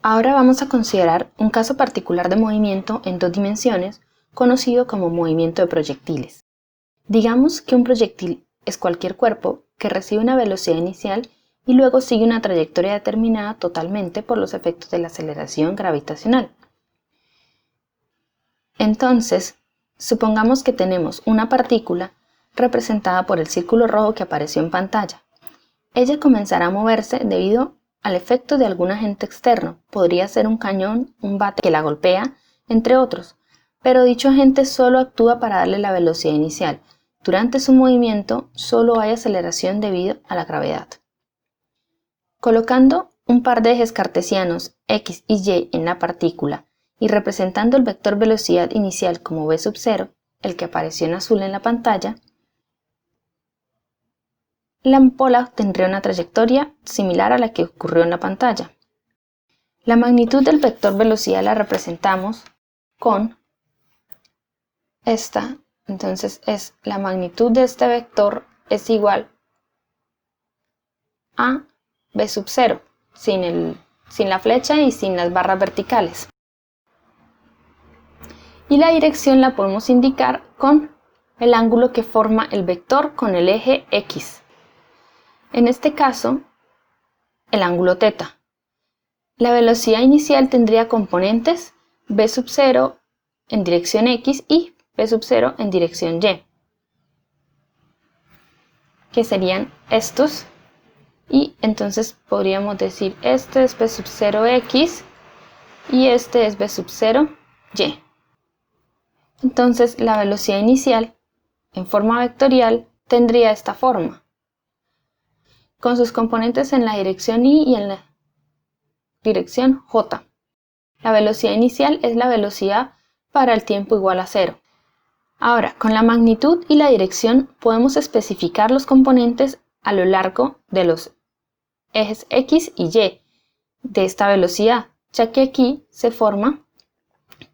Ahora vamos a considerar un caso particular de movimiento en dos dimensiones, conocido como movimiento de proyectiles. Digamos que un proyectil es cualquier cuerpo que recibe una velocidad inicial y luego sigue una trayectoria determinada totalmente por los efectos de la aceleración gravitacional. Entonces, supongamos que tenemos una partícula representada por el círculo rojo que apareció en pantalla. Ella comenzará a moverse debido al efecto de algún agente externo, podría ser un cañón, un bate que la golpea, entre otros, pero dicho agente solo actúa para darle la velocidad inicial. Durante su movimiento solo hay aceleración debido a la gravedad. Colocando un par de ejes cartesianos x y y en la partícula y representando el vector velocidad inicial como v sub 0, el que apareció en azul en la pantalla, la ampola tendría una trayectoria similar a la que ocurrió en la pantalla. La magnitud del vector velocidad la representamos con esta, entonces la magnitud de este vector es igual a v sub 0, sin la flecha y sin las barras verticales. Y la dirección la podemos indicar con el ángulo que forma el vector con el eje x. En este caso, el ángulo θ. La velocidad inicial tendría componentes v sub 0 en dirección x y v sub 0 en dirección y, que serían estos, y entonces podríamos decir este es v sub 0 x y este es v sub 0 y. Entonces la velocidad inicial en forma vectorial tendría esta forma, con sus componentes en la dirección y en la dirección j. La velocidad inicial es la velocidad para el tiempo igual a 0. Ahora, con la magnitud y la dirección podemos especificar los componentes a lo largo de los ejes x y y de esta velocidad, ya que aquí se forma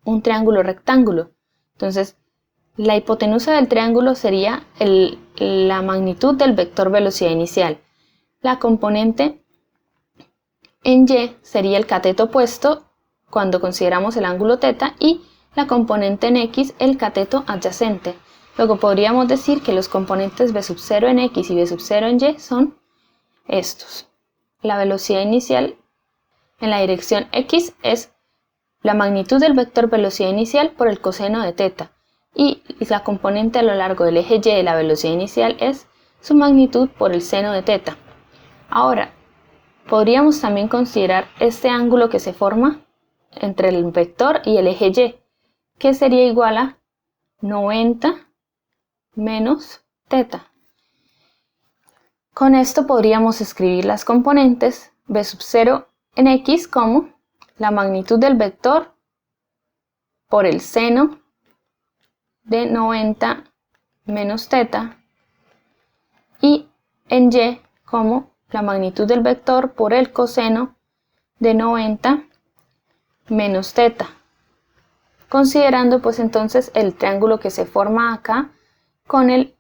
un triángulo rectángulo. Entonces, la hipotenusa del triángulo sería la magnitud del vector velocidad inicial. La componente en y sería el cateto opuesto cuando consideramos el ángulo θ y la componente en x el cateto adyacente. Luego podríamos decir que los componentes v sub 0 en x y v sub 0 en y son estos. La velocidad inicial en la dirección x es la magnitud del vector velocidad inicial por el coseno de θ y la componente a lo largo del eje y de la velocidad inicial es su magnitud por el seno de θ. Ahora, podríamos también considerar este ángulo que se forma entre el vector y el eje y, que sería igual a 90 menos θ. Con esto podríamos escribir las componentes v sub 0 en x como la magnitud del vector por el seno de 90 menos θ y en y como la magnitud del vector por el coseno de 90 menos θ. Considerando pues entonces el triángulo que se forma acá con el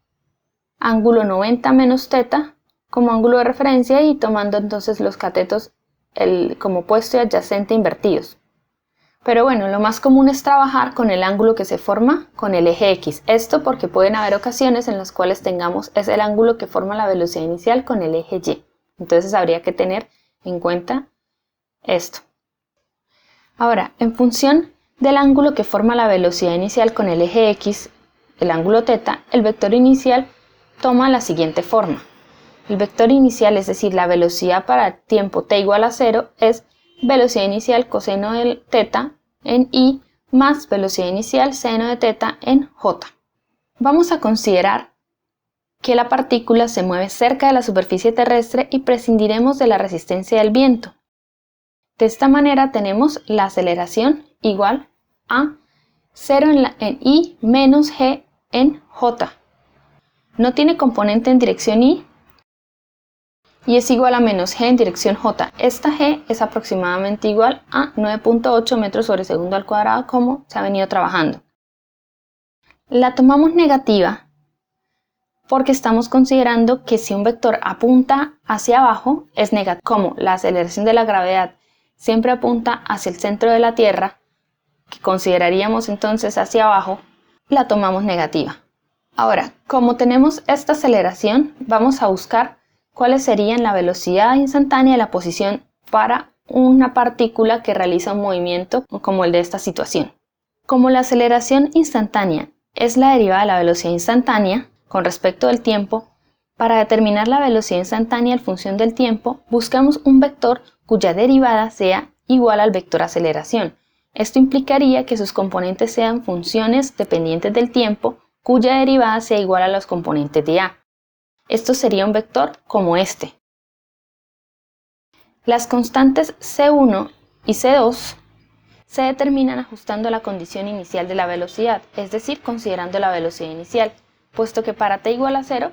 ángulo 90 menos θ como ángulo de referencia y tomando entonces los catetos como opuesto y adyacente invertidos. Pero bueno, lo más común es trabajar con el ángulo que se forma con el eje x. Esto porque pueden haber ocasiones en las cuales es el ángulo que forma la velocidad inicial con el eje y. Entonces habría que tener en cuenta esto. Ahora, en función del ángulo que forma la velocidad inicial con el eje x, el ángulo θ, el vector inicial toma la siguiente forma. El vector inicial, es decir, la velocidad para tiempo t igual a 0, es velocidad inicial coseno del θ en i más velocidad inicial seno de θ en j. Vamos a considerar que la partícula se mueve cerca de la superficie terrestre y prescindiremos de la resistencia del viento. De esta manera tenemos la aceleración igual a 0 en i menos g en j. No tiene componente en dirección i y es igual a menos g en dirección j. Esta g es aproximadamente igual a 9.8 metros sobre segundo al cuadrado como se ha venido trabajando. La tomamos negativa porque estamos considerando que si un vector apunta hacia abajo es negativo. Como la aceleración de la gravedad siempre apunta hacia el centro de la Tierra, que consideraríamos entonces hacia abajo, la tomamos negativa. Ahora, como tenemos esta aceleración, vamos a buscar cuáles serían la velocidad instantánea y la posición para una partícula que realiza un movimiento como el de esta situación. Como la aceleración instantánea es la derivada de la velocidad instantánea con respecto del tiempo, para determinar la velocidad instantánea en función del tiempo, buscamos un vector cuya derivada sea igual al vector aceleración. Esto implicaría que sus componentes sean funciones dependientes del tiempo, cuya derivada sea igual a los componentes de A. Esto sería un vector como este. Las constantes C1 y C2 se determinan ajustando la condición inicial de la velocidad, es decir, considerando la velocidad inicial, puesto que para t igual a 0,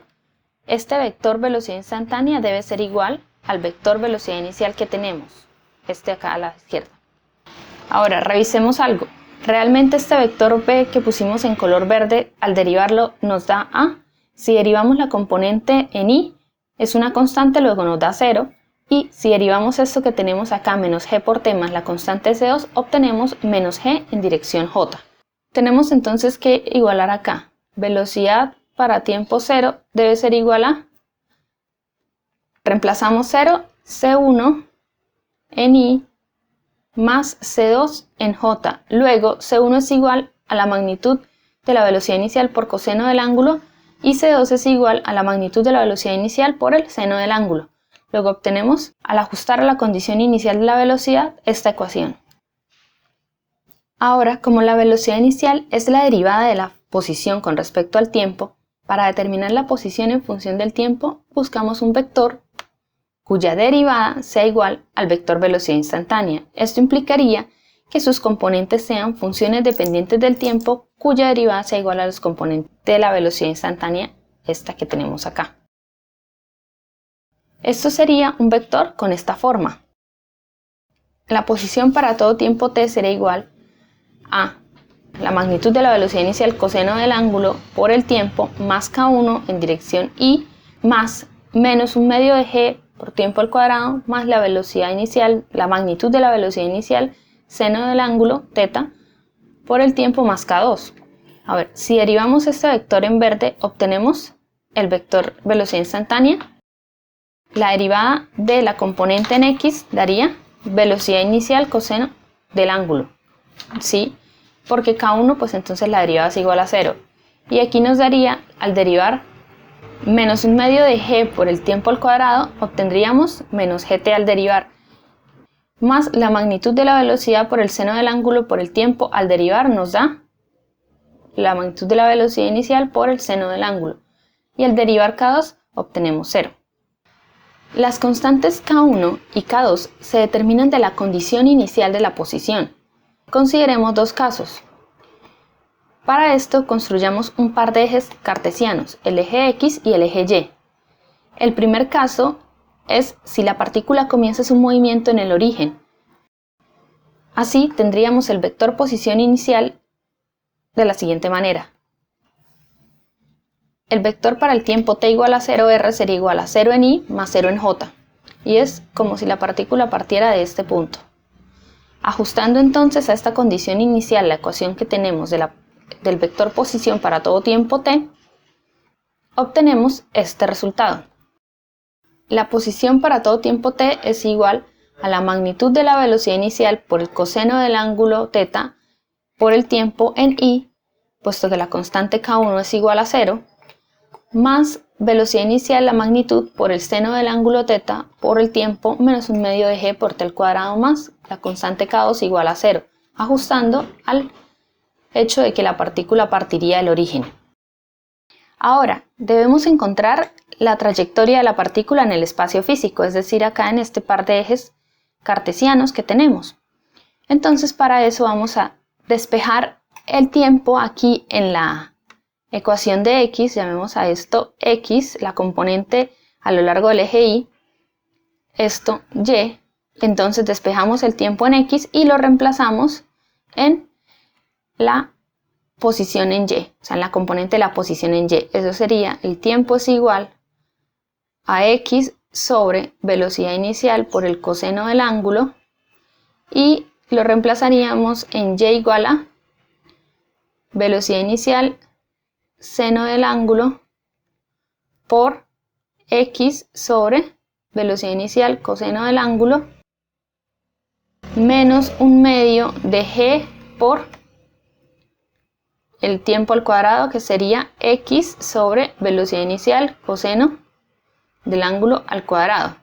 este vector velocidad instantánea debe ser igual al vector velocidad inicial que tenemos, este acá a la izquierda. Ahora, revisemos algo. Realmente este vector b que pusimos en color verde, al derivarlo nos da A. Si derivamos la componente en i, es una constante, luego nos da 0. Y si derivamos esto que tenemos acá, menos g por t más la constante C2, obtenemos menos g en dirección j. Tenemos entonces que igualar acá. Velocidad para tiempo 0 debe ser igual a, reemplazamos 0, C1 en i más C2 en j. Luego C1 es igual a la magnitud de la velocidad inicial por coseno del ángulo y C2 es igual a la magnitud de la velocidad inicial por el seno del ángulo. Luego obtenemos, al ajustar a la condición inicial de la velocidad, esta ecuación. Ahora, como la velocidad inicial es la derivada de la posición con respecto al tiempo, para determinar la posición en función del tiempo, buscamos un vector cuya derivada sea igual al vector velocidad instantánea. Esto implicaría que sus componentes sean funciones dependientes del tiempo, cuya derivada sea igual a los componentes de la velocidad instantánea, esta que tenemos acá. Esto sería un vector con esta forma. La posición para todo tiempo t será igual a la magnitud de la velocidad inicial coseno del ángulo por el tiempo más k1 en dirección i más menos un medio de g por tiempo al cuadrado más la velocidad inicial, la magnitud de la velocidad inicial seno del ángulo θ por el tiempo más k2. A ver, si derivamos este vector en verde, obtenemos el vector velocidad instantánea. La derivada de la componente en x daría velocidad inicial coseno del ángulo, ¿sí? Porque k1, pues entonces la derivada es igual a 0. Y aquí nos daría, al derivar menos un medio de g por el tiempo al cuadrado, obtendríamos menos gt al derivar, más la magnitud de la velocidad por el seno del ángulo por el tiempo al derivar nos da la magnitud de la velocidad inicial por el seno del ángulo. Y al derivar k2 obtenemos 0. Las constantes k1 y k2 se determinan de la condición inicial de la posición. Consideremos dos casos. Para esto construyamos un par de ejes cartesianos, el eje x y el eje y. El primer caso es si la partícula comienza su movimiento en el origen. Así tendríamos el vector posición inicial de la siguiente manera. El vector para el tiempo t igual a 0r sería igual a 0 en i más 0 en j, y es como si la partícula partiera de este punto. Ajustando entonces a esta condición inicial la ecuación que tenemos del vector posición para todo tiempo t, obtenemos este resultado. La posición para todo tiempo t es igual a la magnitud de la velocidad inicial por el coseno del ángulo θ por el tiempo en i, puesto que la constante k1 es igual a 0, más velocidad inicial la magnitud por el seno del ángulo θ por el tiempo menos un medio de g por t al cuadrado más la constante k2 igual a 0, ajustando al hecho de que la partícula partiría del origen. Ahora, debemos encontrar la trayectoria de la partícula en el espacio físico, es decir, acá en este par de ejes cartesianos que tenemos. Entonces, para eso vamos a despejar el tiempo aquí en la ecuación de x, llamemos a esto x, la componente a lo largo del eje y, esto y, entonces despejamos el tiempo en x y lo reemplazamos en la posición en y, o sea, en la componente de la posición en y. Eso sería, el tiempo es igual a x sobre velocidad inicial por el coseno del ángulo y lo reemplazaríamos en y igual a velocidad inicial seno del ángulo por x sobre velocidad inicial coseno del ángulo menos 1/2 de g por el tiempo al cuadrado, que sería x sobre velocidad inicial coseno del ángulo al cuadrado.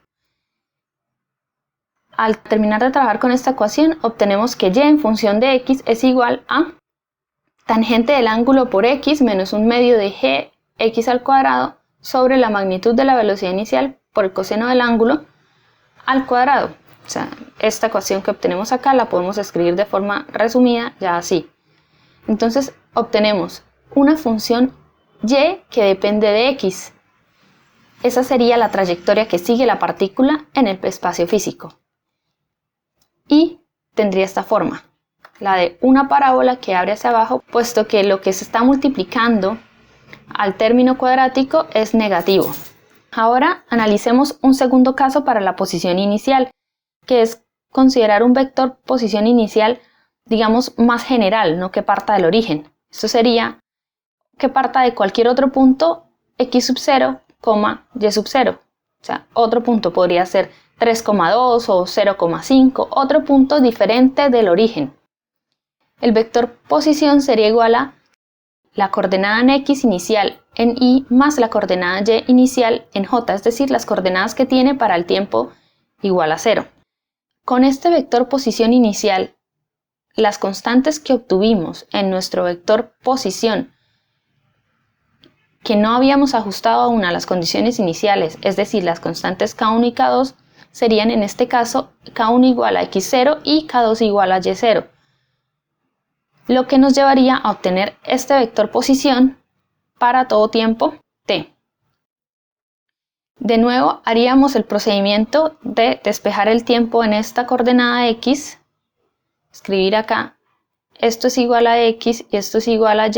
Al terminar de trabajar con esta ecuación, obtenemos que y en función de x es igual a tangente del ángulo por x menos 1/2 de g x al cuadrado sobre la magnitud de la velocidad inicial por el coseno del ángulo al cuadrado. O sea, esta ecuación que obtenemos acá la podemos escribir de forma resumida ya así. Entonces obtenemos una función y que depende de x. Esa sería la trayectoria que sigue la partícula en el espacio físico. Y tendría esta forma, la de una parábola que abre hacia abajo, puesto que lo que se está multiplicando al término cuadrático es negativo. Ahora analicemos un segundo caso para la posición inicial, que es considerar un vector posición inicial, digamos, más general, no que parta del origen. Esto sería que parta de cualquier otro punto x sub 0, y sub 0. O sea, otro punto podría ser 3,2 o 0,5, otro punto diferente del origen. El vector posición sería igual a la coordenada en x inicial en y más la coordenada y inicial en j, es decir, las coordenadas que tiene para el tiempo igual a 0. Con este vector posición inicial, las constantes que obtuvimos en nuestro vector posición, que no habíamos ajustado aún a las condiciones iniciales, es decir, las constantes k1 y k2, serían en este caso k1 igual a x0 y k2 igual a y0, lo que nos llevaría a obtener este vector posición para todo tiempo t. De nuevo haríamos el procedimiento de despejar el tiempo en esta coordenada x, escribir acá, esto es igual a x y esto es igual a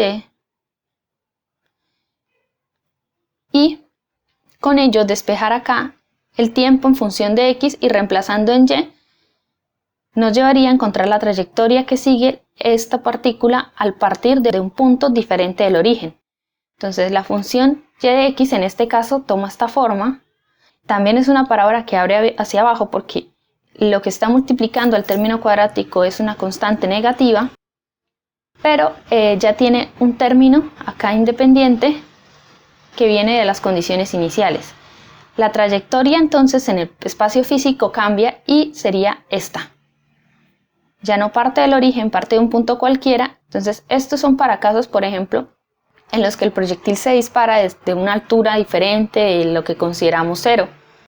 y con ello despejar acá el tiempo en función de x y reemplazando en y, nos llevaría a encontrar la trayectoria que sigue esta partícula al partir de un punto diferente del origen. Entonces la función y de x en este caso toma esta forma. También es una parábola que abre hacia abajo porque lo que está multiplicando al término cuadrático es una constante negativa, pero ya tiene un término acá independiente que viene de las condiciones iniciales. La trayectoria entonces en el espacio físico cambia y sería esta. Ya no parte del origen, parte de un punto cualquiera. Entonces estos son para casos, por ejemplo, en los que el proyectil se dispara desde una altura diferente de lo que consideramos 0.